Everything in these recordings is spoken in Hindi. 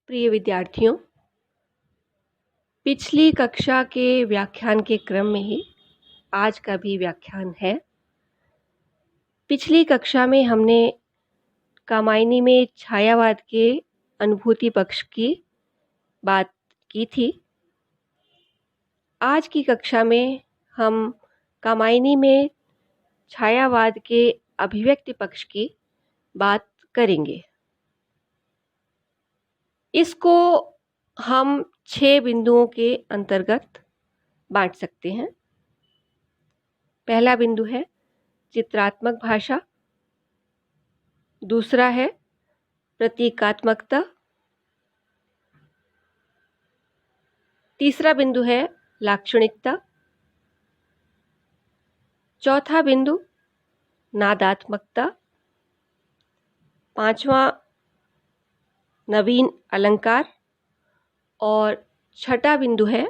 प्रिय विद्यार्थियों, पिछली कक्षा के व्याख्यान के क्रम में ही आज का भी व्याख्यान है। पिछली कक्षा में हमने कामायनी में छायावाद के अनुभूति पक्ष की बात की थी। आज की कक्षा में हम कामायनी में छायावाद के अभिव्यक्ति पक्ष की बात करेंगे। इसको हम 6 बिंदुओं के अंतर्गत बांट सकते हैं। पहला बिंदु है चित्रात्मक भाषा, दूसरा है प्रतीकात्मकता, तीसरा बिंदु है लाक्षणिकता, चौथा बिंदु नादात्मकता, पांचवा नवीन अलंकार और छठा बिंदु है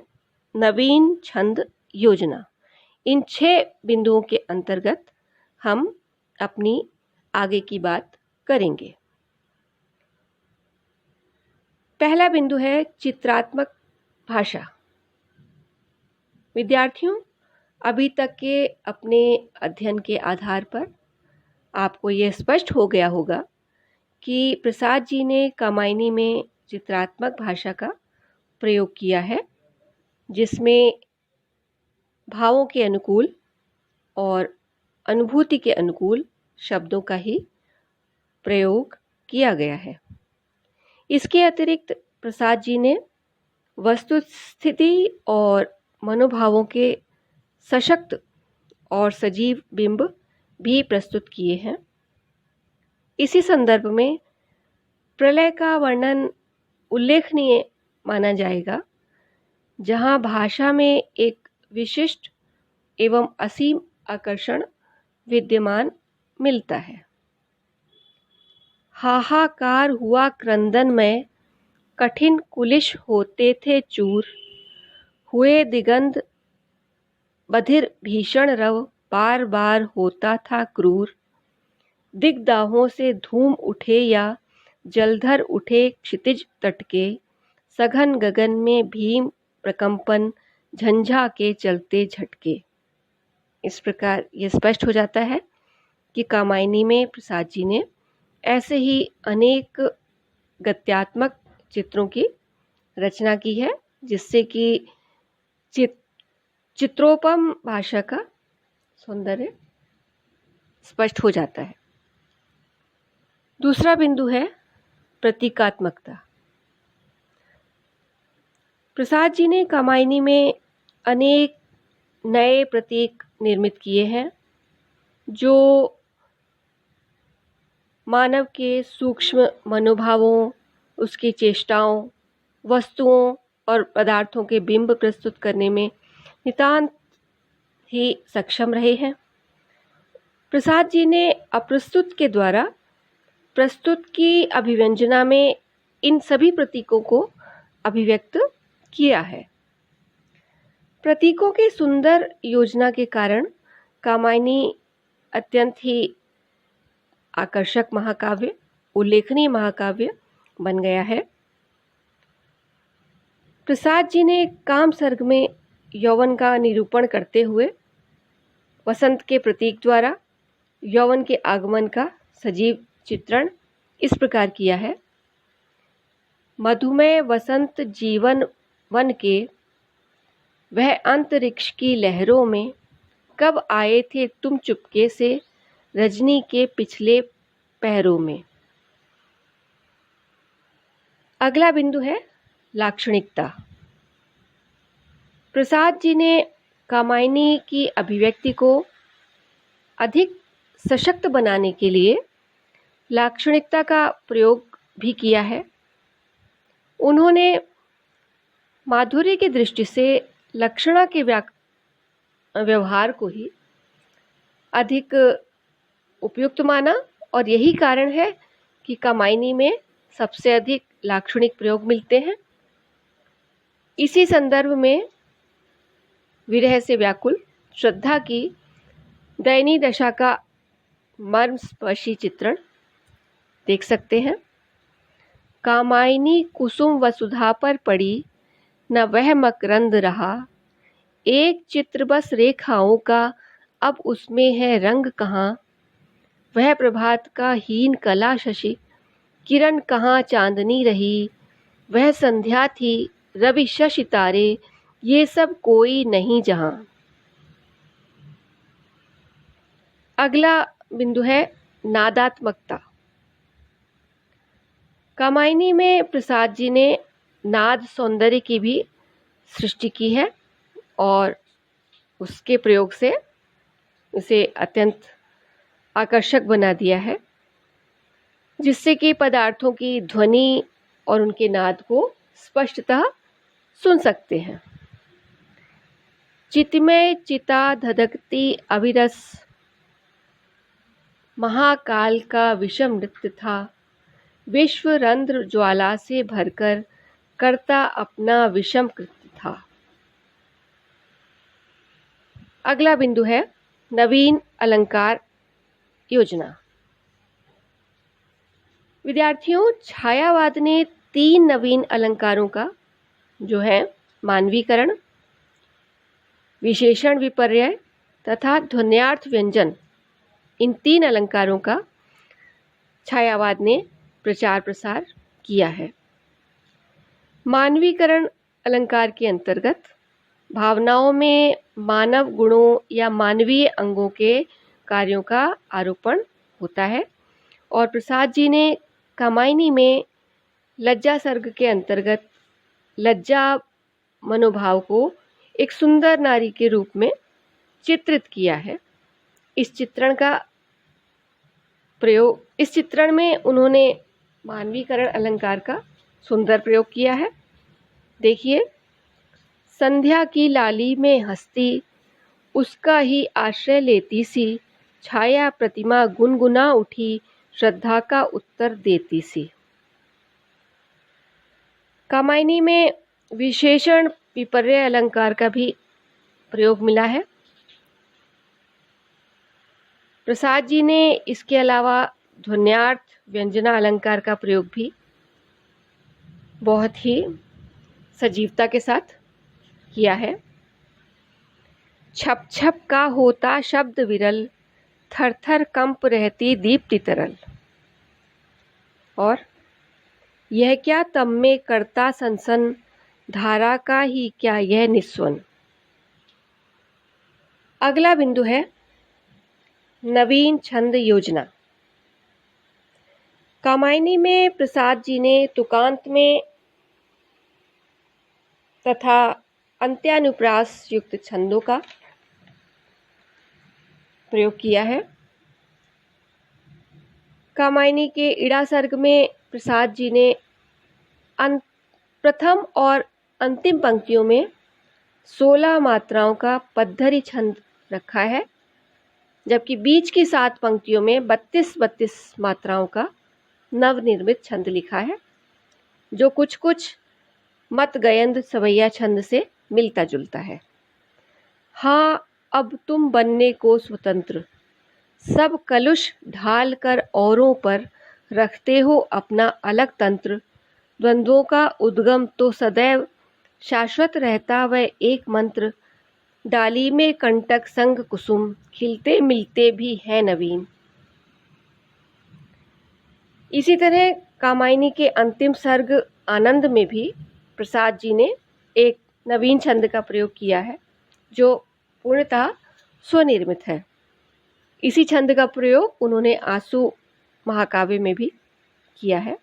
नवीन छंद योजना। इन 6 बिंदुओं के अंतर्गत हम अपनी आगे की बात करेंगे। पहला बिंदु है चित्रात्मक भाषा। विद्यार्थियों, अभी तक के अपने अध्ययन के आधार पर आपको यह स्पष्ट हो गया होगा कि प्रसाद जी ने कामायनी में चित्रात्मक भाषा का प्रयोग किया है, जिसमें भावों के अनुकूल और अनुभूति के अनुकूल शब्दों का ही प्रयोग किया गया है। इसके अतिरिक्त प्रसाद जी ने वस्तुस्थिति और मनोभावों के सशक्त और सजीव बिंब भी प्रस्तुत किए हैं। इसी संदर्भ में प्रलय का वर्णन उल्लेखनीय माना जाएगा, जहां भाषा में एक विशिष्ट एवं असीम आकर्षण विद्यमान मिलता है। हाहाकार हुआ क्रंदन में, कठिन कुलिश होते थे चूर, हुए दिगंध बधिर भीषण रव, बार बार होता था क्रूर, दिग्दाहों से धूम उठे या जलधर उठे क्षितिज तट के, सघन गगन में भीम प्रकंपन, झंझा के चलते झटके। इस प्रकार ये स्पष्ट हो जाता है कि कामायनी में प्रसाद जी ने ऐसे ही अनेक गद्यात्मक चित्रों की रचना की है, जिससे कि चित्रोपम भाषा का सौंदर्य स्पष्ट हो जाता है। दूसरा बिंदु है प्रतीकात्मकता। प्रसाद जी ने कामायनी में अनेक नए प्रतीक निर्मित किए हैं, जो मानव के सूक्ष्म मनोभावों, उसकी चेष्टाओं, वस्तुओं और पदार्थों के बिंब प्रस्तुत करने में नितांत ही सक्षम रहे हैं। प्रसाद जी ने अप्रस्तुत के द्वारा प्रस्तुत की अभिव्यंजना में इन सभी प्रतीकों को अभिव्यक्त किया है। प्रतीकों की सुंदर योजना के कारण कामायनी अत्यंत ही आकर्षक महाकाव्य, उल्लेखनीय महाकाव्य बन गया है। प्रसाद जी ने काम सर्ग में यौवन का निरूपण करते हुए वसंत के प्रतीक द्वारा यौवन के आगमन का सजीव चित्रण इस प्रकार किया है। मधुमेह वसंत जीवन वन के, वह अंतरिक्ष की लहरों में, कब आए थे तुम चुपके से रजनी के पिछले पहरों में। अगला बिंदु है लाक्षणिकता। प्रसाद जी ने कामायनी की अभिव्यक्ति को अधिक सशक्त बनाने के लिए लाक्षणिकता का प्रयोग भी किया है। उन्होंने माधुर्य की दृष्टि से लक्षणा के व्यवहार को ही अधिक उपयुक्त माना, और यही कारण है कि कामायनी में सबसे अधिक लाक्षणिक प्रयोग मिलते हैं। इसी संदर्भ में विरह से व्याकुल श्रद्धा की दयनीय दशा का मर्मस्पर्शी चित्रण देख सकते हैं। कामायनी कुसुम वसुधा पर पड़ी, न वह मकरंद रहा। एक चित्र बस रेखाओं का, अब उसमें है रंग कहाँ। वह प्रभात का हीन कला शशि, किरण कहाँ चांदनी रही। वह संध्या थी रवि शशि तारे, ये सब कोई नहीं जहां। अगला बिंदु है नादात्मकता। कामायनी में प्रसाद जी ने नाद सौंदर्य की भी सृष्टि की है और उसके प्रयोग से उसे अत्यंत आकर्षक बना दिया है, जिससे कि पदार्थों की ध्वनि और उनके नाद को स्पष्टतः सुन सकते हैं। चितिमय चिता धधकती अविरस, महाकाल का विषम नृत्य था। विश्व रंध्र ज्वाला से भरकर करता अपना विषम कृत्य था। अगला बिंदु है नवीन अलंकार योजना। विद्यार्थियों, छायावाद ने 3 नवीन अलंकारों का, जो है मानवीकरण, विशेषण विपर्यय तथा ध्वन्यार्थ व्यंजन, इन 3 अलंकारों का छायावाद ने प्रचार प्रसार किया है। मानवीकरण अलंकार के अंतर्गत भावनाओं में मानव गुणों या मानवीय अंगों के कार्यों का आरोपण होता है और प्रसाद जी ने कामायनी में लज्जा सर्ग के अंतर्गत लज्जा मनोभाव को एक सुंदर नारी के रूप में चित्रित किया है। इस चित्रण में उन्होंने मानवीकरण अलंकार का सुंदर प्रयोग किया है। देखिए, संध्या की लाली में हस्ती, उसका ही आश्रय लेती सी, छाया प्रतिमा गुनगुना उठी, श्रद्धा का उत्तर देती सी। कामायनी में विशेषण विपर्यय अलंकार का भी प्रयोग मिला है। प्रसाद जी ने इसके अलावा ध्वन्यार्थ व्यंजना अलंकार का प्रयोग भी बहुत ही सजीवता के साथ किया है। छप छप का होता शब्द विरल, थर थर कंप रहती दीप्ति तरल। और यह क्या तम में करता सनसन, धारा का ही क्या यह निस्वन। अगला बिंदु है नवीन छंद योजना। कामायनी में प्रसाद जी ने तुकांत में तथा अंत्यानुप्रास युक्त छंदों का प्रयोग किया है। कामायनी के इड़ा सर्ग में प्रसाद जी ने प्रथम और अंतिम पंक्तियों में 16 मात्राओं का पद्धरि छंद रखा है, जबकि बीच की 7 पंक्तियों में 32 मात्राओं का नवनिर्मित छंद लिखा है, जो कुछ कुछ मत गयंद सवैया छंद से मिलता जुलता है। हाँ, अब तुम बनने को स्वतंत्र, सब कलुष ढाल कर औरों पर, रखते हो अपना अलग तंत्र। द्वंद्वों का उद्गम तो सदैव शाश्वत रहता वह एक मंत्र। डाली में कंटक संग कुसुम, खिलते मिलते भी है नवीन। इसी तरह कामायनी के अंतिम सर्ग आनंद में भी प्रसाद जी ने एक नवीन छंद का प्रयोग किया है, जो पूर्णतः स्वनिर्मित है। इसी छंद का प्रयोग उन्होंने आंसू महाकाव्य में भी किया है।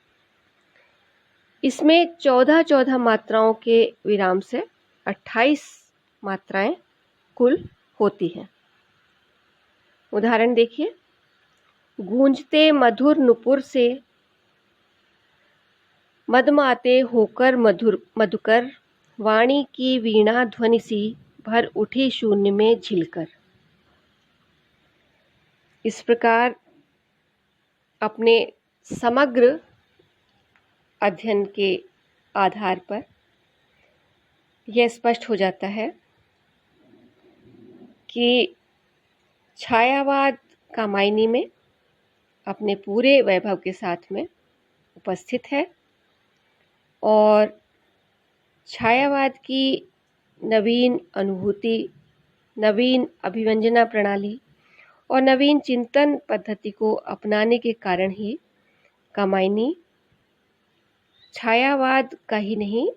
इसमें 14 मात्राओं के विराम से 28 मात्राएं कुल होती हैं। उदाहरण देखिए, गूंजते मधुर नुपुर से, मदमाते होकर मधुकर, वाणी की वीणा ध्वनि सी, भर उठी शून्य में झिलकर। इस प्रकार अपने समग्र अध्ययन के आधार पर यह स्पष्ट हो जाता है कि छायावाद कामायनी में अपने पूरे वैभव के साथ में उपस्थित है और छायावाद की नवीन अनुभूति, नवीन अभिव्यंजना प्रणाली और नवीन चिंतन पद्धति को अपनाने के कारण ही कामायनी छायावाद का ही नहीं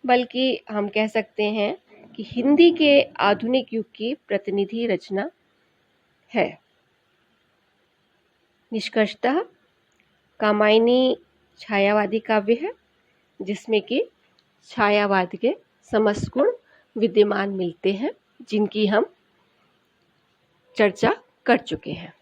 बल्कि हम कह सकते हैं कि हिंदी के आधुनिक युग की प्रतिनिधि रचना है। निष्कर्षतः कामायनी छायावादी काव्य है जिसमें कि छायावाद के समस्त गुण विद्यमान मिलते हैं जिनकी हम चर्चा कर चुके हैं।